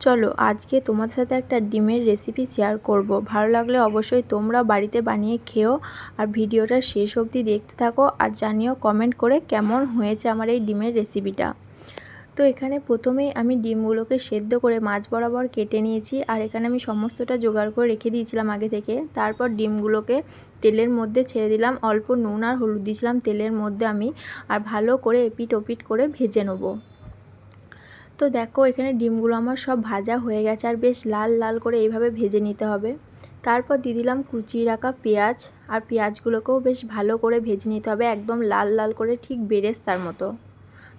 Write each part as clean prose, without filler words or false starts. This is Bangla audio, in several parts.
চলো আজকে তোমাদের সাথে একটা ডিমের রেসিপি শেয়ার করব। ভালো লাগলে অবশ্যই তোমরা বাড়িতে বানিয়ে খেও আর ভিডিওটা শেষ অবধি দেখতে থাকো আর জানিও কমেন্ট করে কেমন হয়েছে আমার এই ডিমের রেসিপিটা। তো এখানে প্রথমেই আমি ডিমগুলোকে সেদ্ধ করে মাঝ বরাবর কেটে নিয়েছি আর এখানে আমি সমস্তটা জোগাড় করে রেখে দিয়েছিলাম আগে থেকে। তারপর ডিমগুলোকে তেলের মধ্যে ছেড়ে দিলাম, অল্প নুন আর হলুদ দিয়েছিলাম তেলের মধ্যে আমি, আর ভালো করে এপিট ওপিট করে ভেজে নেবো। তো দেখো এখানে ডিমগুলো আমার সব ভাজা হয়ে গেছে আর বেশ লাল লাল করে এইভাবে ভেজে নিতে হবে। তারপর দিয়ে দিলাম কুচিয়ে রাখা পেঁয়াজ, আর পেঁয়াজগুলোকেও বেশ ভালো করে ভেজে নিতে হবে, একদম লাল লাল করে, ঠিক বেরেস্তার মতো।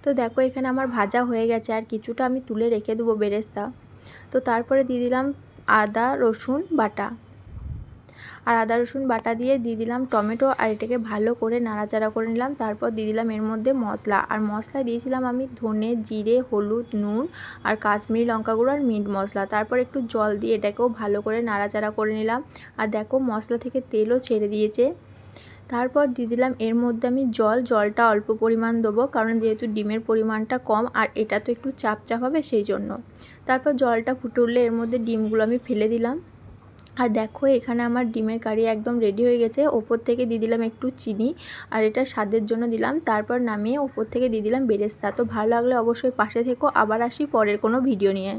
তো দেখো এখানে আমার ভাজা হয়ে গেছে আর কিছুটা আমি তুলে রেখে দেবো বেরেস্তা। তো তারপরে দিয়ে দিলাম আদা রসুন বাটা, আর আদা রসুন বাটা দিয়ে দিলাম টমেটো, আর এটাকে ভালো করে নাড়াচাড়া করে নিলাম। তারপর দিয়ে দিলাম এর মধ্যে মশলা, আর মশলা দিয়েছিলাম আমি ধনে জিরে হলুদ নুন আর কাশ্মীরি লঙ্কা গুঁড়ো আর মিট মশলা। তারপর একটু জল দিয়ে এটাকেও ভালো করে নাড়াচাড়া করে নিলাম। আর দেখো মশলা থেকে তেলও ছেড়ে দিয়েছে। তারপর দিয়ে দিলাম এর মধ্যে আমি জলটা অল্প পরিমাণ দেবো, কারণ যেহেতু ডিমের পরিমাণটা কম আর এটা তো একটু চাপ চাপ হবে সেই জন্য। তারপর জলটা ফুটে উঠলে এর মধ্যে ডিমগুলো আমি ফেলে দিলাম। আর দেখো এখানে আমার ডিমের কারি একদম রেডি হয়ে গেছে। ওপর থেকে দিয়ে দিলাম একটু চিনি, আর এটা স্বাদের জন্য দিলাম। তারপর নামিয়ে ওপর থেকে দিয়ে দিলাম বেরেস্তা। তো ভালো লাগলে অবশ্যই পাশে থেকো, আবার আসি পরের কোনো ভিডিও নিয়ে।